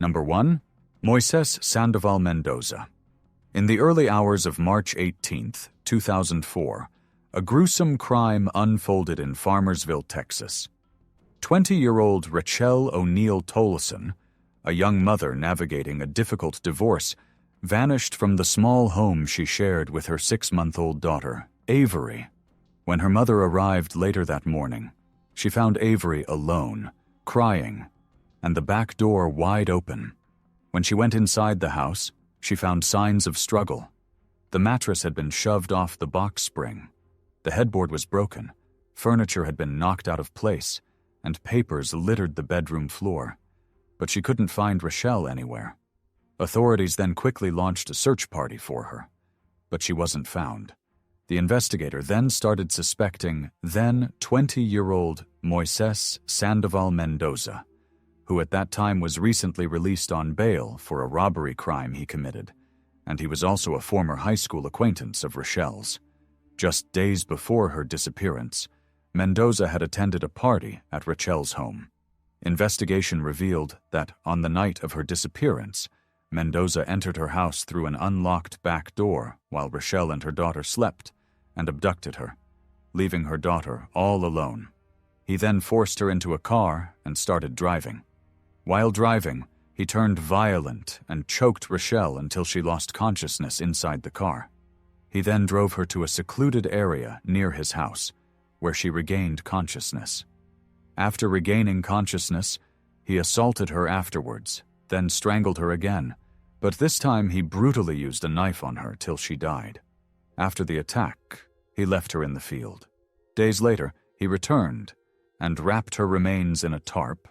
Number 1. Moises Sandoval Mendoza. In the early hours of March 18, 2004, a gruesome crime unfolded in Farmersville, Texas. 20-year-old Rachel O'Neal Tolleson, a young mother navigating a difficult divorce, vanished from the small home she shared with her 6-month-old daughter, Avery. When her mother arrived later that morning, she found Avery alone, crying, and the back door wide open. When she went inside the house, she found signs of struggle. The mattress had been shoved off the box spring. The headboard was broken, furniture had been knocked out of place, and papers littered the bedroom floor. But she couldn't find Rachel anywhere. Authorities then quickly launched a search party for her, but she wasn't found. The investigator then started suspecting then 20-year-old Moises Sandoval Mendoza, who at that time was recently released on bail for a robbery crime he committed, and he was also a former high school acquaintance of Rachel's. Just days before her disappearance, Mendoza had attended a party at Rachel's home. Investigation revealed that on the night of her disappearance, Mendoza entered her house through an unlocked back door while Rachel and her daughter slept and abducted her, leaving her daughter all alone. He then forced her into a car and started driving. While driving, he turned violent and choked Rachel until she lost consciousness inside the car. He then drove her to a secluded area near his house, where she regained consciousness. After regaining consciousness, he assaulted her afterwards, then strangled her again, but this time he brutally used a knife on her till she died. After the attack, he left her in the field. Days later, he returned and wrapped her remains in a tarp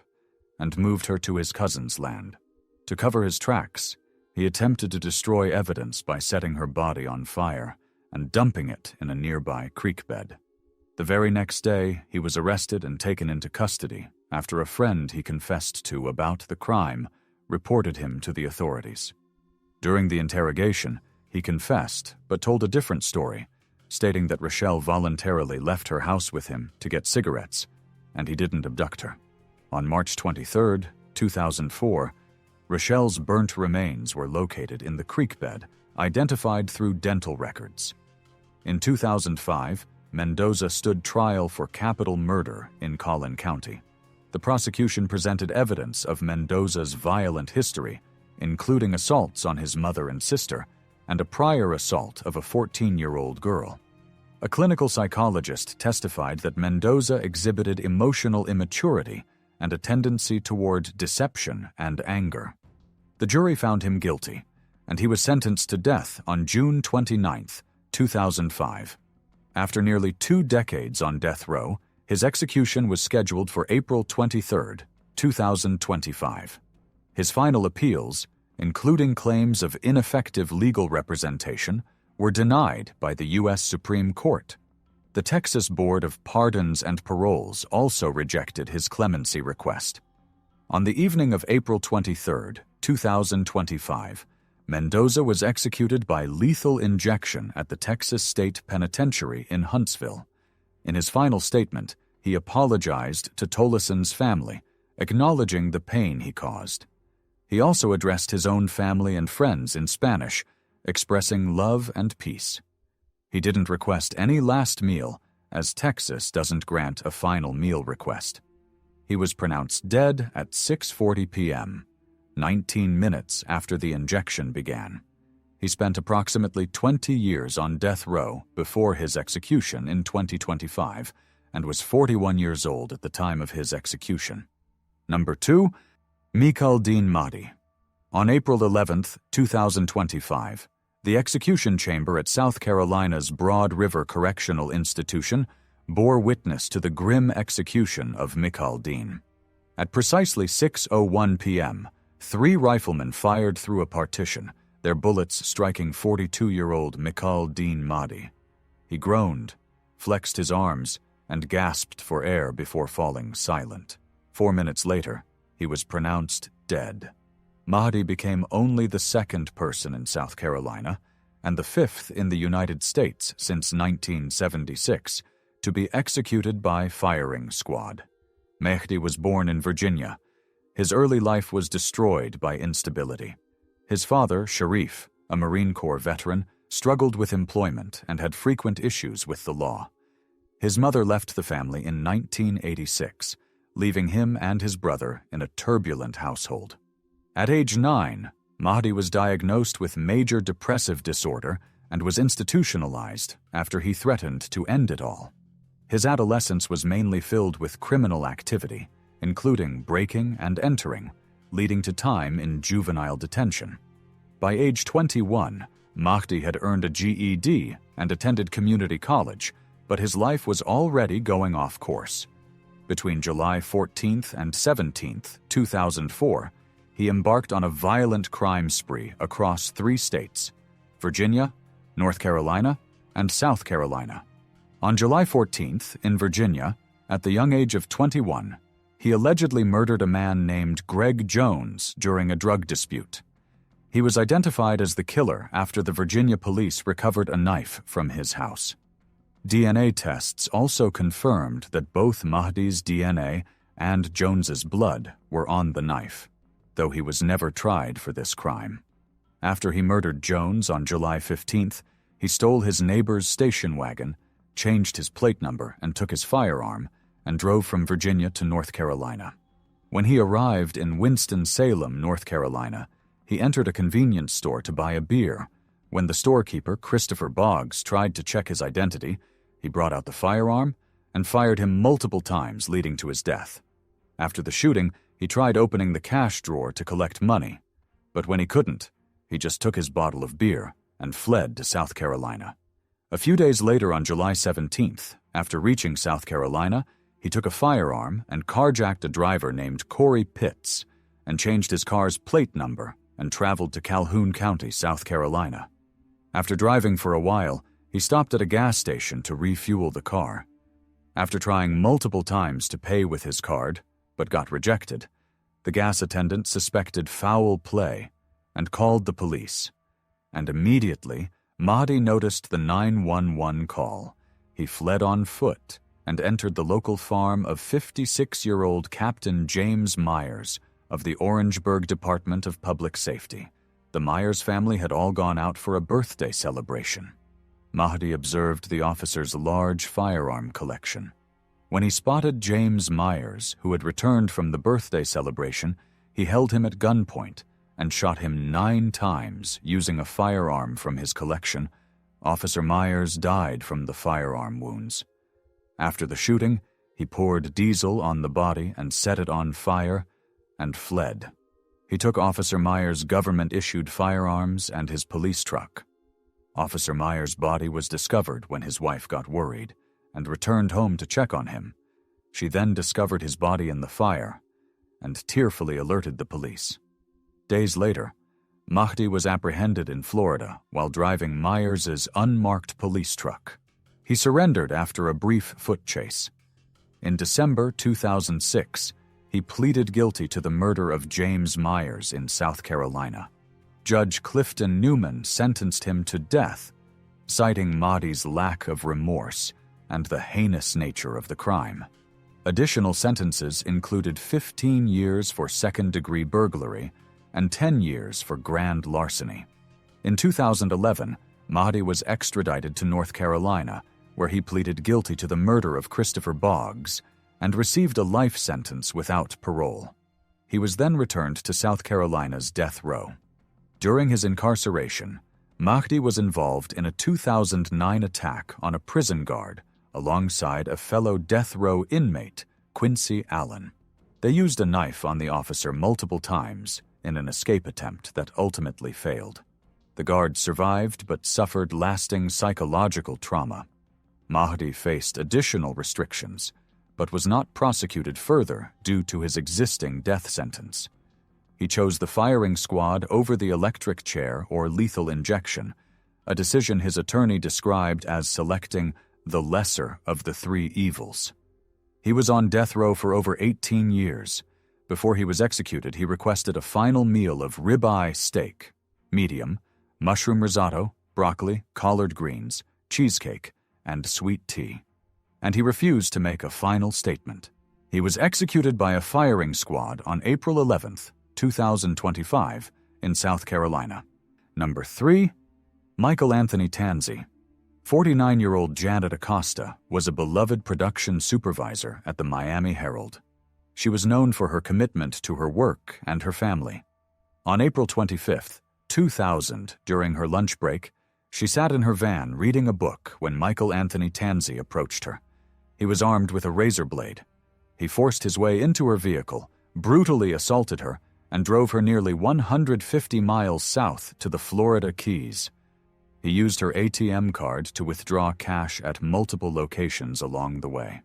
and moved her to his cousin's land. To cover his tracks, he attempted to destroy evidence by setting her body on fire and dumping it in a nearby creek bed. The very next day, he was arrested and taken into custody after a friend he confessed to about the crime reported him to the authorities. During the interrogation, he confessed but told a different story, stating that Rachel voluntarily left her house with him to get cigarettes, and he didn't abduct her. On March 23, 2004, Rachel's burnt remains were located in the creek bed, identified through dental records. In 2005, Mendoza stood trial for capital murder in Collin County. The prosecution presented evidence of Mendoza's violent history, including assaults on his mother and sister, and a prior assault of a 14-year-old girl. A clinical psychologist testified that Mendoza exhibited emotional immaturity and a tendency toward deception and anger. The jury found him guilty, and he was sentenced to death on June 29, 2005. After nearly 2 decades on death row, his execution was scheduled for April 23, 2025. His final appeals, including claims of ineffective legal representation, were denied by the U.S. Supreme Court. The Texas Board of Pardons and Paroles also rejected his clemency request. On the evening of April 23, 2025, Mendoza was executed by lethal injection at the Texas State Penitentiary in Huntsville. In his final statement, he apologized to Tolleson's family, acknowledging the pain he caused. He also addressed his own family and friends in Spanish, expressing love and peace. He didn't request any last meal, as Texas doesn't grant a final meal request. He was pronounced dead at 6:40 p.m., 19 minutes after the injection began. He spent approximately 20 years on death row before his execution in 2025 and was 41 years old at the time of his execution. Number 2. Mikal Deen Mahdi. On April 11, 2025, the execution chamber at South Carolina's Broad River Correctional Institution bore witness to the grim execution of Mikal Deen. At precisely 6:01 p.m., 3 riflemen fired through a partition, their bullets striking 42-year-old Mikal Deen Mahdi. He groaned, flexed his arms, and gasped for air before falling silent. 4 minutes later, he was pronounced dead. Mahdi became only the 2nd person in South Carolina and the 5th in the United States since 1976 to be executed by firing squad. Mahdi was born in Virginia His early life was destroyed by instability. His father, Sharif, a Marine Corps veteran, struggled with employment and had frequent issues with the law. His mother left the family in 1986, leaving him and his brother in a turbulent household. At age 9, Mahdi was diagnosed with major depressive disorder and was institutionalized after he threatened to end it all. His adolescence was mainly filled with criminal activity, including breaking and entering, leading to time in juvenile detention. By age 21, Mahdi had earned a GED and attended community college, but his life was already going off course. Between July 14th and 17th, 2004, he embarked on a violent crime spree across 3 states: Virginia, North Carolina, and South Carolina. On July 14th, in Virginia, at the young age of 21, he allegedly murdered a man named Greg Jones during a drug dispute. He was identified as the killer after the Virginia police recovered a knife from his house. DNA tests also confirmed that both Mahdi's DNA and Jones's blood were on the knife, though he was never tried for this crime. After he murdered Jones on July 15th, he stole his neighbor's station wagon, changed his plate number, and took his firearm, and drove from Virginia to North Carolina. When he arrived in Winston-Salem, North Carolina, he entered a convenience store to buy a beer. When the storekeeper, Christopher Boggs, tried to check his identity, he brought out the firearm and fired him multiple times, leading to his death. After the shooting, he tried opening the cash drawer to collect money, but when he couldn't, he just took his bottle of beer and fled to South Carolina. A few days later, on July 17th, after reaching South Carolina, he took a firearm and carjacked a driver named Corey Pitts and changed his car's plate number and traveled to Calhoun County, South Carolina. After driving for a while, he stopped at a gas station to refuel the car. After trying multiple times to pay with his card, but got rejected, the gas attendant suspected foul play and called the police. And immediately, Mahdi noticed the 911 call. He fled on foot and entered the local farm of 56-year-old Captain James Myers of the Orangeburg Department of Public Safety. The Myers family had all gone out for a birthday celebration. Mahdi observed the officer's large firearm collection. When he spotted James Myers, who had returned from the birthday celebration, he held him at gunpoint and shot him 9 times using a firearm from his collection. Officer Myers died from the firearm wounds. After the shooting, he poured diesel on the body and set it on fire and fled. He took Officer Myers' government-issued firearms and his police truck. Officer Myers' body was discovered when his wife got worried and returned home to check on him. She then discovered his body in the fire and tearfully alerted the police. Days later, Mahdi was apprehended in Florida while driving Myers' unmarked police truck. He surrendered after a brief foot chase. In December 2006, he pleaded guilty to the murder of James Myers in South Carolina. Judge Clifton Newman sentenced him to death, citing Mahdi's lack of remorse and the heinous nature of the crime. Additional sentences included 15 years for second-degree burglary and 10 years for grand larceny. In 2011, Mahdi was extradited to North Carolina, where he pleaded guilty to the murder of Christopher Boggs and received a life sentence without parole. He was then returned to South Carolina's death row. During his incarceration, Mahdi was involved in a 2009 attack on a prison guard alongside a fellow death row inmate, Quincy Allen. They used a knife on the officer multiple times in an escape attempt that ultimately failed. The guard survived but suffered lasting psychological trauma. Mahdi faced additional restrictions, but was not prosecuted further due to his existing death sentence. He chose the firing squad over the electric chair or lethal injection, a decision his attorney described as selecting the lesser of the 3 evils. He was on death row for over 18 years. Before he was executed, he requested a final meal of ribeye steak, medium, mushroom risotto, broccoli, collard greens, cheesecake, and sweet tea. And he refused to make a final statement. He was executed by a firing squad on April 11, 2025, in South Carolina. Number 3. Michael Anthony Tanzi. 49-year-old Janet Acosta was a beloved production supervisor at the Miami Herald. She was known for her commitment to her work and her family. On April 25, 2000, during her lunch break, she sat in her van reading a book when Michael Anthony Tanzi approached her. He was armed with a razor blade. He forced his way into her vehicle, brutally assaulted her, and drove her nearly 150 miles south to the Florida Keys. He used her ATM card to withdraw cash at multiple locations along the way.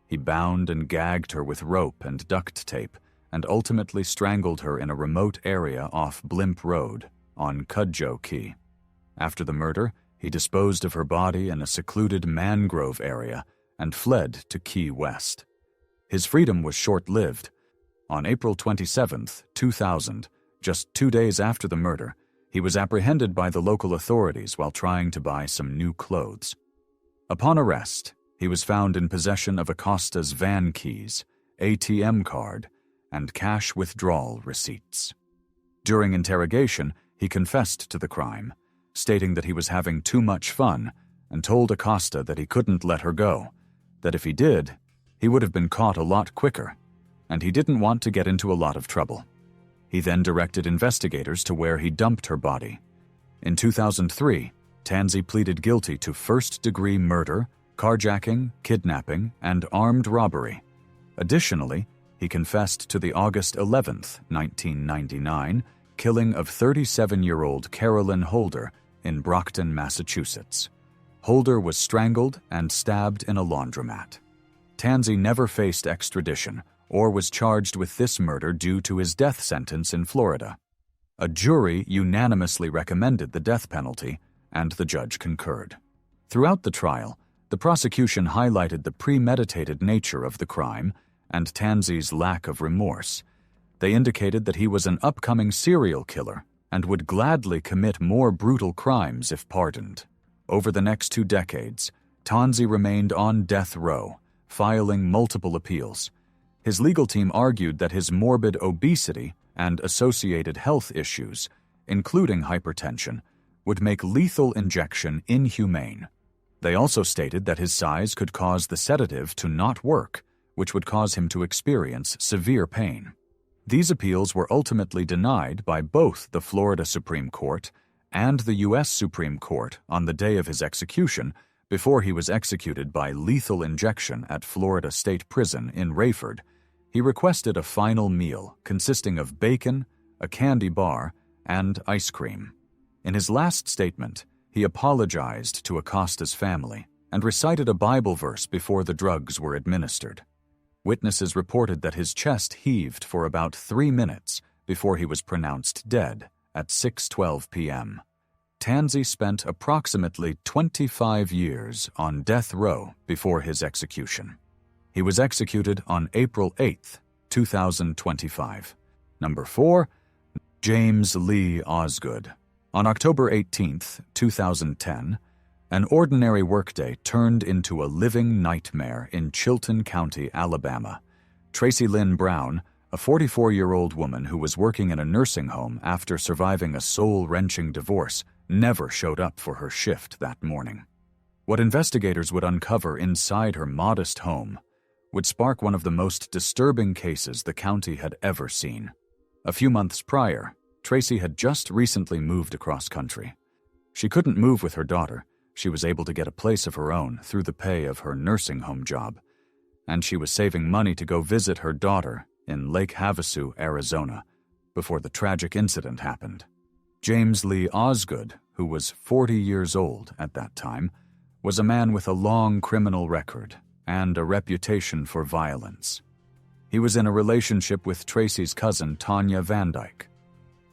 He bound and gagged her with rope and duct tape and ultimately strangled her in a remote area off Blimp Road on Cudjoe Key. After the murder, he disposed of her body in a secluded mangrove area and fled to Key West. His freedom was short-lived. On April 27, 2000, just 2 days after the murder, he was apprehended by the local authorities while trying to buy some new clothes. Upon arrest, he was found in possession of Acosta's van keys, ATM card, and cash withdrawal receipts. During interrogation, he confessed to the crime, stating that he was having too much fun and told Acosta that he couldn't let her go, that if he did, he would have been caught a lot quicker, and he didn't want to get into a lot of trouble. He then directed investigators to where he dumped her body. In 2003, Tanzi pleaded guilty to first-degree murder, carjacking, kidnapping, and armed robbery. Additionally, he confessed to the August 11, 1999, killing of 37-year-old Carolyn Holder in Brockton, Massachusetts. Holder was strangled and stabbed in a laundromat. Tanzi never faced extradition or was charged with this murder due to his death sentence in Florida. A jury unanimously recommended the death penalty, and the judge concurred. Throughout the trial, the prosecution highlighted the premeditated nature of the crime and Tanzi's lack of remorse. They indicated that he was an upcoming serial killer and would gladly commit more brutal crimes if pardoned. Over the next 2 decades, Tanzi remained on death row, filing multiple appeals. His legal team argued that his morbid obesity and associated health issues, including hypertension, would make lethal injection inhumane. They also stated that his size could cause the sedative to not work, which would cause him to experience severe pain. These appeals were ultimately denied by both the Florida Supreme Court and the U.S. Supreme Court on the day of his execution, before he was executed by lethal injection at Florida State Prison in Rayford. He requested a final meal consisting of bacon, a candy bar, and ice cream. In his last statement, he apologized to Acosta's family and recited a Bible verse before the drugs were administered. Witnesses reported that his chest heaved for about 3 minutes before he was pronounced dead at 6:12 p.m. Tanzi spent approximately 25 years on death row before his execution. He was executed on April 8, 2025. Number 4. James Lee Osgood. On October 18, 2010, an ordinary workday turned into a living nightmare in Chilton County, Alabama. Tracy Lynn Brown, a 44-year-old woman who was working in a nursing home after surviving a soul-wrenching divorce, never showed up for her shift that morning. What investigators would uncover inside her modest home would spark one of the most disturbing cases the county had ever seen. A few months prior, Tracy had just recently moved across country. She couldn't move with her daughter. She was able to get a place of her own through the pay of her nursing home job, and she was saving money to go visit her daughter in Lake Havasu, Arizona, before the tragic incident happened. James Lee Osgood, who was 40 years old at that time, was a man with a long criminal record and a reputation for violence. He was in a relationship with Tracy's cousin, Tanya Van Dyke.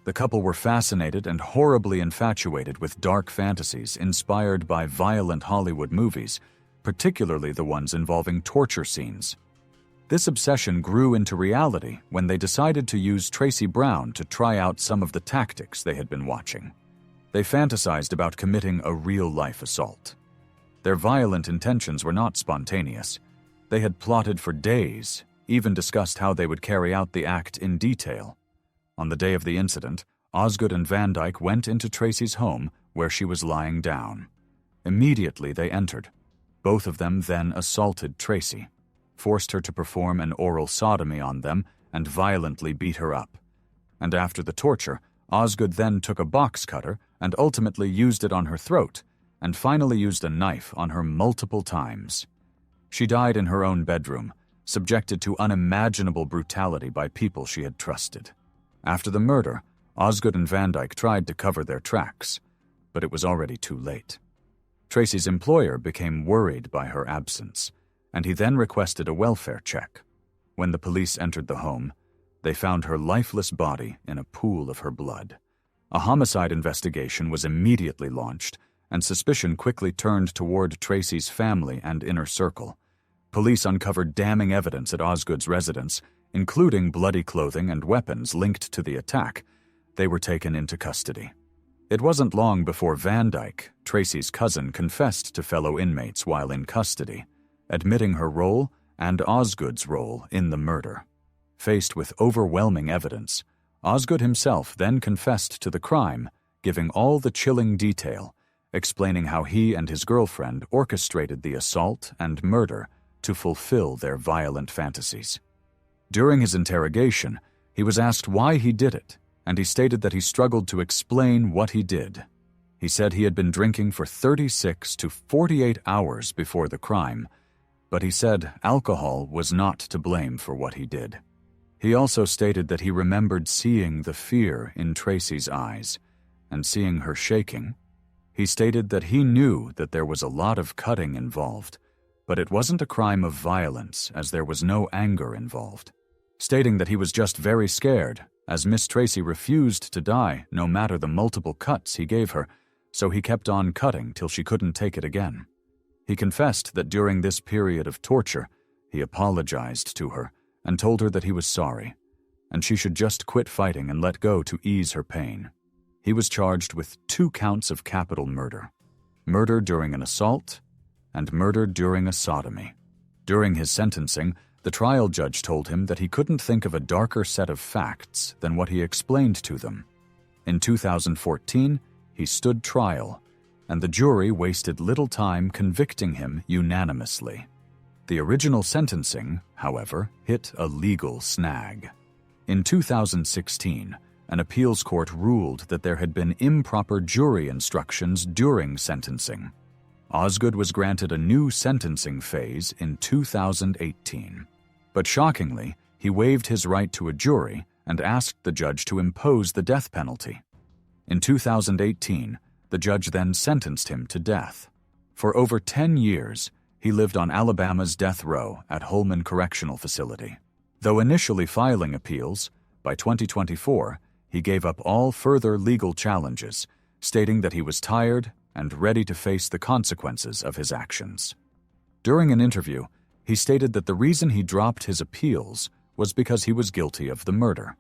The couple were fascinated and horribly infatuated with dark fantasies inspired by violent Hollywood movies, particularly the ones involving torture scenes. This obsession grew into reality when they decided to use Tracy Brown to try out some of the tactics they had been watching. They fantasized about committing a real-life assault. Their violent intentions were not spontaneous. They had plotted for days, even discussed how they would carry out the act in detail. On the day of the incident, Osgood and Van Dyke went into Tracy's home where she was lying down. Immediately they entered. Both of them then assaulted Tracy, forced her to perform an oral sodomy on them, and violently beat her up. And after the torture, Osgood then took a box cutter and ultimately used it on her throat, and finally used a knife on her multiple times. She died in her own bedroom, subjected to unimaginable brutality by people she had trusted. After the murder, Osgood and Van Dyke tried to cover their tracks, but it was already too late. Tracy's employer became worried by her absence, and he then requested a welfare check. When the police entered the home, they found her lifeless body in a pool of her blood. A homicide investigation was immediately launched, and suspicion quickly turned toward Tracy's family and inner circle. Police uncovered damning evidence at Osgood's residence, including bloody clothing and weapons linked to the attack. They were taken into custody. It wasn't long before Van Dyke, Tracy's cousin, confessed to fellow inmates while in custody, admitting her role and Osgood's role in the murder. Faced with overwhelming evidence, Osgood himself then confessed to the crime, giving all the chilling detail, explaining how he and his girlfriend orchestrated the assault and murder to fulfill their violent fantasies. During his interrogation, he was asked why he did it, and he stated that he struggled to explain what he did. He said he had been drinking for 36 to 48 hours before the crime, but he said alcohol was not to blame for what he did. He also stated that he remembered seeing the fear in Tracy's eyes and seeing her shaking. He stated that he knew that there was a lot of cutting involved, but it wasn't a crime of violence as there was no anger involved, stating that he was just very scared as Miss Tracy refused to die no matter the multiple cuts he gave her, so he kept on cutting till she couldn't take it again. He confessed that during this period of torture, he apologized to her and told her that he was sorry, and she should just quit fighting and let go to ease her pain. He was charged with 2 counts of capital murder, murder during an assault, and murder during a sodomy. During his sentencing, the trial judge told him that he couldn't think of a darker set of facts than what he explained to them. In 2014, he stood trial, and the jury wasted little time convicting him unanimously. The original sentencing, however, hit a legal snag. In 2016, an appeals court ruled that there had been improper jury instructions during sentencing. Osgood was granted a new sentencing phase in 2018. But shockingly, he waived his right to a jury and asked the judge to impose the death penalty. In 2018, the judge then sentenced him to death. For over 10 years, he lived on Alabama's death row at Holman Correctional Facility. Though initially filing appeals, by 2024, he gave up all further legal challenges, stating that he was tired and ready to face the consequences of his actions. During an interview, he stated that the reason he dropped his appeals was because he was guilty of the murder.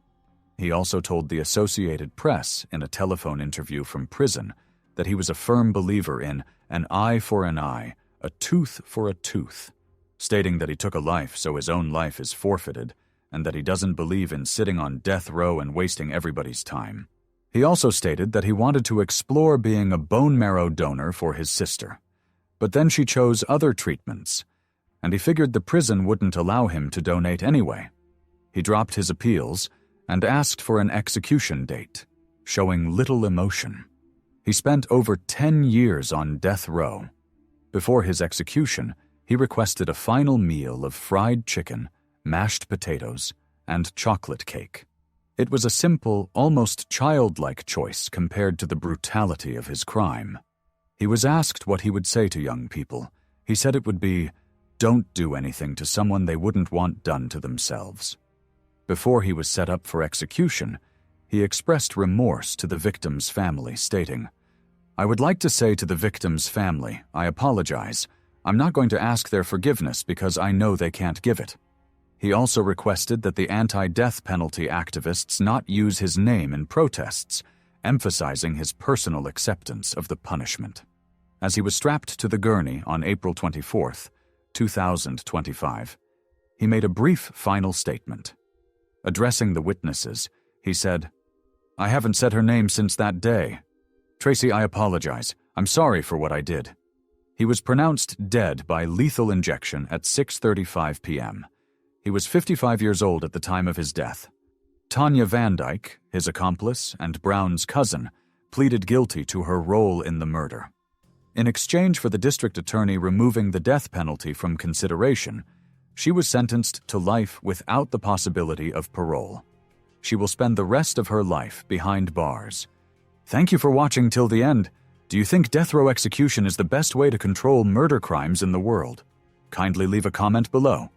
He also told the Associated Press in a telephone interview from prison that he was a firm believer in an eye for an eye, a tooth for a tooth, stating that he took a life so his own life is forfeited and that he doesn't believe in sitting on death row and wasting everybody's time. He also stated that he wanted to explore being a bone marrow donor for his sister, but then she chose other treatments, and he figured the prison wouldn't allow him to donate anyway. He dropped his appeals and asked for an execution date, showing little emotion. He spent over 10 years on death row. Before his execution, he requested a final meal of fried chicken, mashed potatoes, and chocolate cake. It was a simple, almost childlike choice compared to the brutality of his crime. He was asked what he would say to young people. He said it would be, "Don't do anything to someone they wouldn't want done to themselves." Before he was set up for execution, he expressed remorse to the victim's family, stating, "I would like to say to the victim's family, I apologize. I'm not going to ask their forgiveness because I know they can't give it." He also requested that the anti-death penalty activists not use his name in protests, emphasizing his personal acceptance of the punishment. As he was strapped to the gurney on April 24, 2025, he made a brief final statement. Addressing the witnesses, he said, "I haven't said her name since that day. Tracy, I apologize. I'm sorry for what I did." He was pronounced dead by lethal injection at 6:35 p.m. He was 55 years old at the time of his death. Tanya Van Dyke, his accomplice and Brown's cousin, pleaded guilty to her role in the murder. In exchange for the district attorney removing the death penalty from consideration, she was sentenced to life without the possibility of parole. She will spend the rest of her life behind bars. Thank you for watching till the end. Do you think death row execution is the best way to control murder crimes in the world? Kindly leave a comment below.